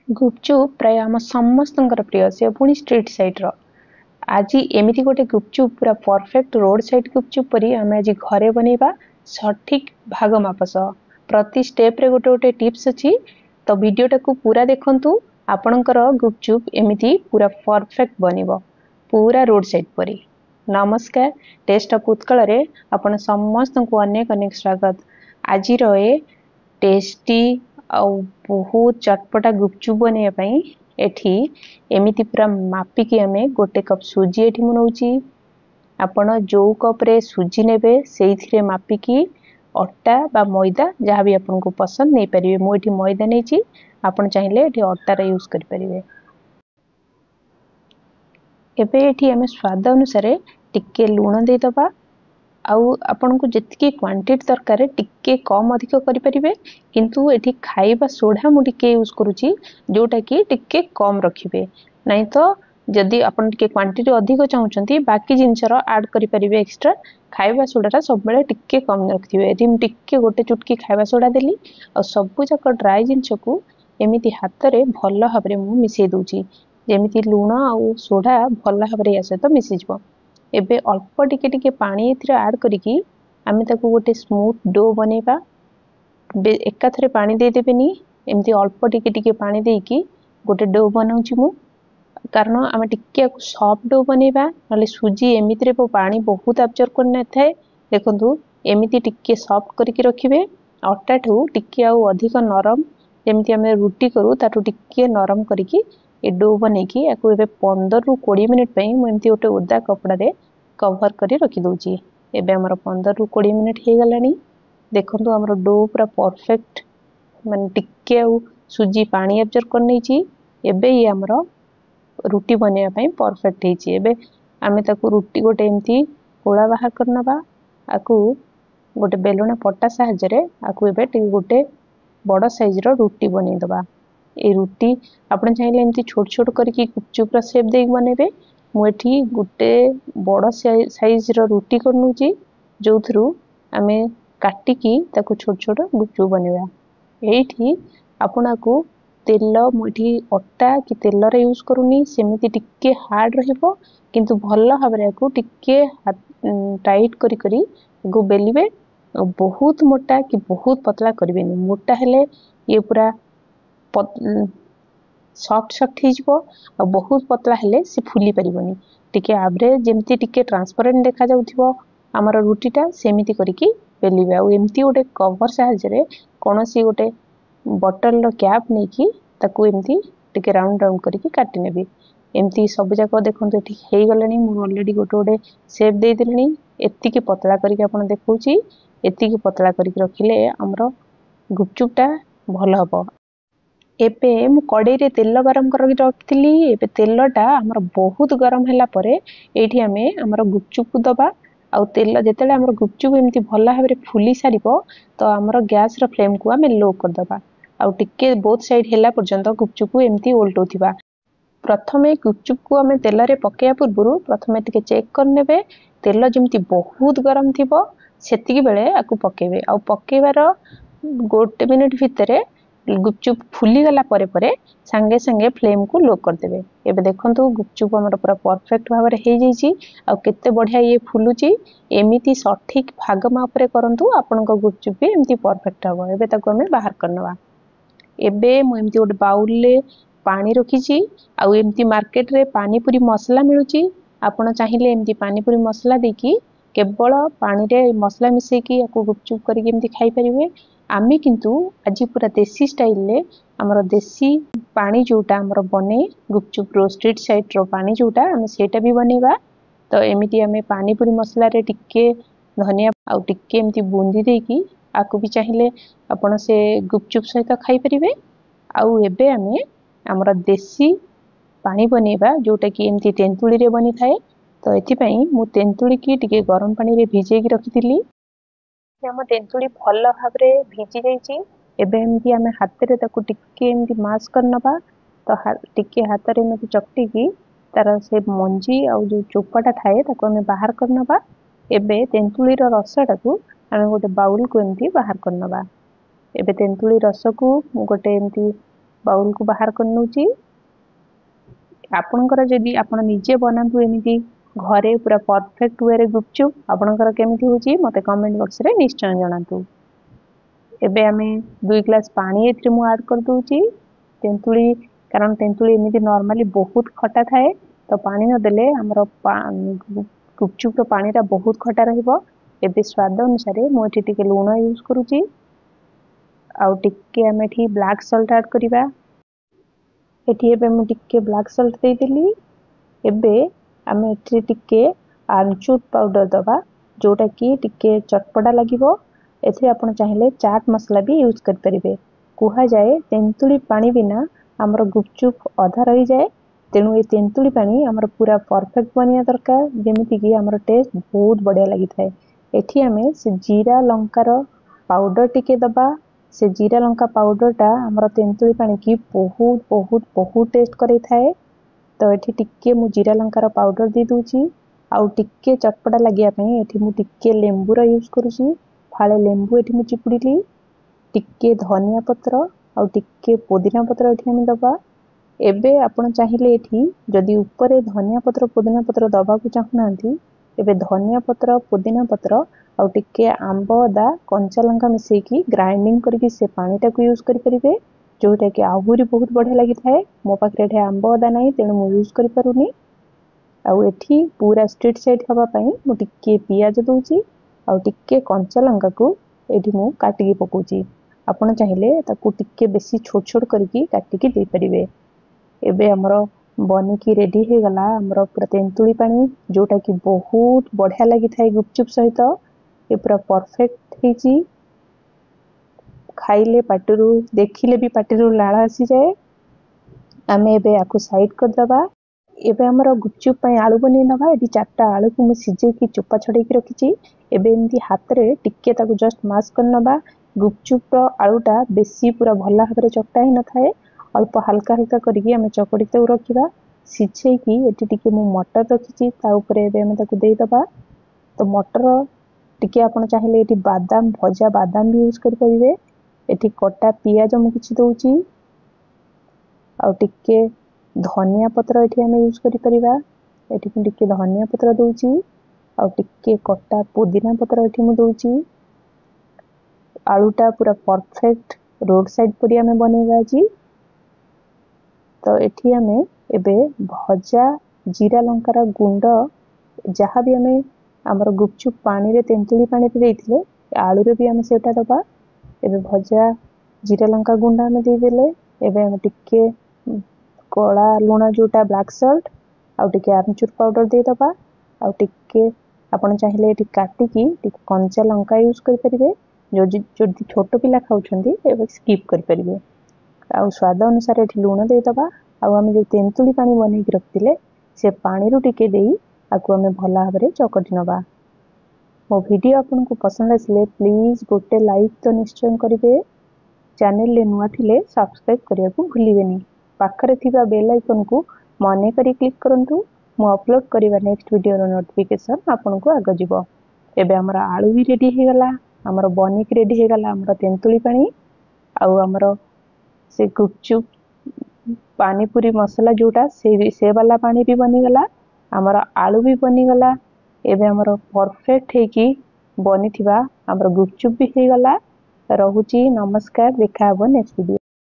गुपचुप प्राय आम समस्त प्रिय से पुणी स्ट्रीट साइड आज एमती गोटे गुपचुप पूरा परफेक्ट रोड साइड गुपचुप परी आम आज घरे बनैबा सठिक भाग माप सह प्रति स्टेप रे गोटे गोटे टिप्स अच्छी तो वीडियोटा को पूरा देखंतु आपणकर गुपचुप एमती पूरा परफेक्ट बनिबो पूरा रोड साइड परी। नमस्कार, टेस्ट ऑफ उत्कल रे आपण समस्त को अनेक अनेक स्वागत। आज ए टेस्टी आउ बहुत चटपटा गुपचुप बनैया एठी एमिति पूरा मापिकी आमे गोटे कप सुजी एठी मुनौची। आपण जो कप रे सुजी नेबे सेइथिरे मापिकी अट्टा बा मैदा जहाँ भी आपन को पसंद नहीं पारिबे। मु एठी मैदा नेची, आपण चाहिले एठी अट्टा रे यूज करि पारिबे। एबे एठी आमे स्वाद अनुसार टिके लूण दे दबा आउ आपन को जितकी क्वांटिटी दरकार टिके कम अधिक करि परिबे, किंतु एठी खाइबा सोडा मु टिके यूज करूची जोटा कि टिके कम रखिबे। नहीं तो जदि आपन टिके क्वांटिटी अधिक चाहउचंती बाकी जिंसर ऐड करि परिबे एक्स्ट्रा खाइबा सोडाटा सब बेले टिके कम रखिबे। एठी मु टिके गोटे चुटकी खाइबा सोडा देली और सबु जक ड्राई जिंस को एमिति हाथ रे भल्ल भाबरे मु मिसै दोची जेमिति लूण आउ सोडा भल्ल भाबरे या सहित मिसि जबो। एबे अल्प टिके टिके पानी एथिरे ऐड करिकी आमे ताको गोटे स्मूथ डो बनेबा। एका थरे पानी दे देबेनी, एमती अल्प टिके टिके पानी देकी गोटे डो बनाउची मु, कारण आमे टिके सॉफ्ट डो बनेबा नले सुजी एमिति रे पानी बहुत अब्जॉर्ब करना थाए। देखंतु एमिति टिके सॉफ्ट करके रखिबे। अट्टा ठू टिके आउ अधिक नरम जेमिति आमे रोटी करू ताटू टिके नरम करिकी ए डो बनेकी याकू एबे 15 रु 20 मिनिट पई मु एमती गोटे ओदा कपड़ा रे कवर करी रखी दोची। एबे हमर 15 रु 20 मिनिट हे गलानी। देखंतु हमर डो पूरा परफेक्ट माने टिके आउ सुजी पानी अब्जॉर्ब कर नैची। एबे ये हमर रोटी बनेया पई परफेक्ट हेची। एबे आमे ताकू रोटी गोटे एमती गोला बाहर करनबा आकू गोटे बेलुना पट्टा सहायता रे आकू एबे टिके गोटे बड़ साइज रो रोटी बनै दबा। ए रोटी आपण चाहिले एमती छोट छोट करके गुपचुप रा शेप दे बनेबे। मु एठी गुटे बड़ साइज रो रोटी करनुची जो थ्रू आमे काटिकी ताको छोट छोट गुपचुप बनेबा। एठी आपना को तेल मुठी अट्टा कि तेल रे यूज करूनी, सेमिति टिके हार्ड रहिबो किंतु भल्ल भाबरे को टिके टाइट करी करी गो बेलिबे। बहुत मोटा कि बहुत पतला करबेनी, मोटा हेले ये पूरा सॉफ्ट सॉफ्ट हिजबो और बहुत पतला हेले से फुली परिबनी। टिके एवरेज जेमती टिके ट्रांसपेरेंट देखा जाउथिबो हमर रोटीटा सेमिति करिकी बेलिबे। आ एमती गोटे कवर सहायता रे कोनोसी गोटे बोतल रो कैप नेकी ताकू एमती टिके राउंड राउंड करिकी काटि नेबी। एमती सब जाक देखंतु एठी हेई गलानी। मु ऑलरेडी गोटे गोटे शेप दे दिलनी। एत्ती की पतला करिकी आपण देखौची। एत्ती की पतला करिकी रखिले हमर गुपचुपटा भल हबो। एबे मु कड़ाई रे तेल गरम करके रखिली। एबे तेलटा हमर बहुत गरम हैला परे एठी हमें हमर गुपचुप को दबा। आउ तेल जेतेले हमर गुपचुप एमती भल्ला भाबरे फुली सारिबो तो हमर गैस रो फ्लेम को हमें लो कर दबा। आउ टिके बोथ साइड हैला पर्यंत गुपचुप को एमती उल्टोथिबा। प्रथमे गुपचुप को हमें तेल रे पकेया पूर्वरु प्रथमे टिके चेक करनेबे तेल जेमती बहुत गरम थिबो सेतिकी बेले आकु पकेबे। आउ पकेबार गोटे मिनिट भितरे गुपचुप फुली गला परे परे संगे संगे फ्लेम को लो कर देबे। एबे देखंतु गुपचुप हमर पूरा परफेक्ट भाबरे हे जाईची। आ केते बढ़िया ये फुलुची। एमिति सठिक भाग माप रे करंतु आपन को गुपचुप भी एमिति परफेक्ट हबो। एबे ताको हमें बाहर करनवा। एबे मु एमिति गोटे बाउल ले पानी रखीची। आ एमिति मार्केट रे पानी पूरी मसला मिलुची। आपण चाहिले एमिति पानी पूरी मसला देकी केवल पानी रे मसला मिसेकी याकू गुपचुप करके एमिति खाई परिबे। आमे किंतु आज पूरा देसी स्टाइल ले हमर देसी पानी जोटा हमर बने गुपचुप रो स्ट्रीट साइड रो पानी जोटा हम सेटा भी बनेबा। तो एमिति हमें पानी पूरी मसला रे टिके धनिया आ टिके एमिति बूंदी देकी आकु भी चाहिले आपण से गुपचुप सहित खाई परिबे। आउ एबे हमें हमर देसी पानी बनेबा जोटा कि एमिति तेंतुली रे बनी थाए। तो एथि पई मु तेंतुली की टिके गरम पानी रे भिजे की रखितिली। हम तेंतुली भल्ल भाबरे भिजी जाईची। एबे एमती आमे हाथ रे ताकू टिके एमती मास करनबा। तो टिके हाथ रे एमती चकटी की तार से मंजी आ जो चोपाटा थाए ताकू आमे बाहर करनबा। एबे तेंतुली रो रसटाकू आमे गोटे बाउल को एमती बाहर करनबा। एबे तेंतुली रस को गोटे एमती बाउल को बाहर कर नउची। आपणकर जदि आपण निजे बनातु एमिति घरे पूरा परफेक्ट वे रे गुपचुप आपणकर केमिति होची मते कमेंट बॉक्स रे निश्चय जणातु। एबे आमे 2 ग्लास पानी एथि मु ऐड कर दूची। तेंतुली कारण तेंतुली एमिति नॉर्मली बहुत खटा थाए तो पानी न देले हमरो गुपचुप रो पानी रा बहुत खटा रहइबो। एबे स्वाद अनुसार मु एथि टिके लूण यूज करूची आउ टिके आमे एथि ब्लैक सॉल्ट ऐड करिबा। एथि एबे मु टिके ब्लैक सॉल्ट दे देली। एबे आमे एथि टिके आमचूर पाउडर दबा जोटा कि टिके चटपटा लागिबो। एथि आपण चाहिले चाट मसला भी यूज कर परिबे। कुहा जाए तेंतुली पानी बिना हमरो गुपचुप आधा रही जाए तेणु ए तेंतुली पानी हमरो पूरा परफेक्ट बनिया दरकार जेमिति कि हमरो टेस्ट बहुत बढ़िया लागि थाए। एथि आमे से जीरा लंकार पाउडर टिके दबा। से जीरा लंका पाउडर टा हमरो तेंतुली पानी की बहुत बहुत बहुत टेस्ट करे थाए। तो एथि टिके मु जीरा लंकार पाउडर दे दूची आउ टिके चटपटा लागिया पई एथि मु टिके लेंबू रा यूज करूची। फाळे लेंबू एथि मु चिपुडीली। टिके धनिया पत्र आउ टिके पुदीना पत्र एथि हम दबा। एबे आपण चाहिले एथि जदि ऊपर धनिया पत्र पुदीना पत्र दबा को चाहनांती एबे धनिया पत्र पुदीना पत्र आउ टिके आंबो अदा कंचा लंका मिसई की ग्राइंडिंग करके से पानी टा को यूज करि परिबे जोटा कि आहुरी बहुत बढ़िया लागि थाए। मो पाखरे एठे आंबो अदा नाही तेणु मु यूज करि पारुनी। आउ एथि पूरा स्ट्रेट साइड हवा पई मु टिके पियाज दोची आउ टिके कंचा लंका को एठि मु काटी के पकोची। आपण चाहिले ताकू टिके बेसी छोट छोट करके काटी के दे परिबे। एबे हमरो बनी की रेडी हे गला हमरो पूरा तेंतुली पानी जोटा कि बहुत बढ़िया लागि थाए गुपचुप सहित। ए पूरा परफेक्ट हेची। खाइले पाटिरू देखिले भी पाटिरू लाळ आसी जाए। आमे एबे आकु साइड कर दबा। एबे हमरो गुपचुप पई आलू बने नबा। एडी चारटा आलू को मु सिजे की चोपा छडे की रखिची। एबे एमती हाथ रे टिके ताकू जस्ट मास कर नबा। गुपचुप रो आलूटा बेसी पूरा भला भाबरे चकटा ही न थाए अल्प हल्का हल्का करके आमे चकड़ी ते रखिबा। सिझे की एटी टिके मु मटर रखिची ता ऊपरे एबे आमे ताकू देई दबा। तो मटर टिके आपण चाहिले एटी बादाम भजा बादाम भी यूज कर परिबे। एटी कटा पियाज मु किछि दोची आउ टिके धनिया पत्र एटी आमे यूज करि परिबा। एटी टिके धनिया पत्र दोची आउ टिके कटा पुदीना पत्र एटी मु दोची। आलूटा पूरा परफेक्ट रोड साइड पड़ी आमे बनेगा जी। तो एठी आमे एबे भजा जीरा लंकार गुंड जहाँ भी आमे हमर गुपचुप पानी रे तेंतुली पानी रे देइथिले आलू रे भी आमे सेटा दबा। एबे भजा जीरा लंका गुंड आमे दे देले। एबे आमे टिके कोला लूण जोटा ब्लैक सॉल्ट आउ टिके आमचूर पाउडर दे दबा। आउ टिके आपण चाहिले एटी काटी की टिके कंचा लंका यूज कर परिबे। जो छोटो पिला खाउछंदी एबे स्किप कर परिबे। आउ स्वाद अनुसार एठी लूण दे दबा। आउ आमे जो तेंतुली पानी बने की रखतिले से पानी रो टिके देई आकु आमे भला भाबरे चकटी नबा। मो वीडियो आपनको पसंद आसिले प्लीज गोटे लाइक तो निश्चय करिवे। चैनल ले नुआ थिले सब्सक्राइब करिया को भूलिबेनी। पाखरे थिबा बेल आइकन को मने करी क्लिक करंतु। मो अपलोड करिवा नेक्स्ट वीडियो रो नोटिफिकेशन आपनको आग जिवो। एबे हमर आलू भी रेडी हे गला। हमर बनी की रेडी हे गला हमर तेंतुली पानी आउ हमर से गुपचुप पानी पूरी मसाला जोटा से वाला पानी भी बनी गला। हमर आलू भी बनी गला। एबे हमर परफेक्ट हे की बनी थिबा हमर गुपचुप भी हे गला। रहुची नमस्कार देखा हबो नेक्स्ट वीडियो।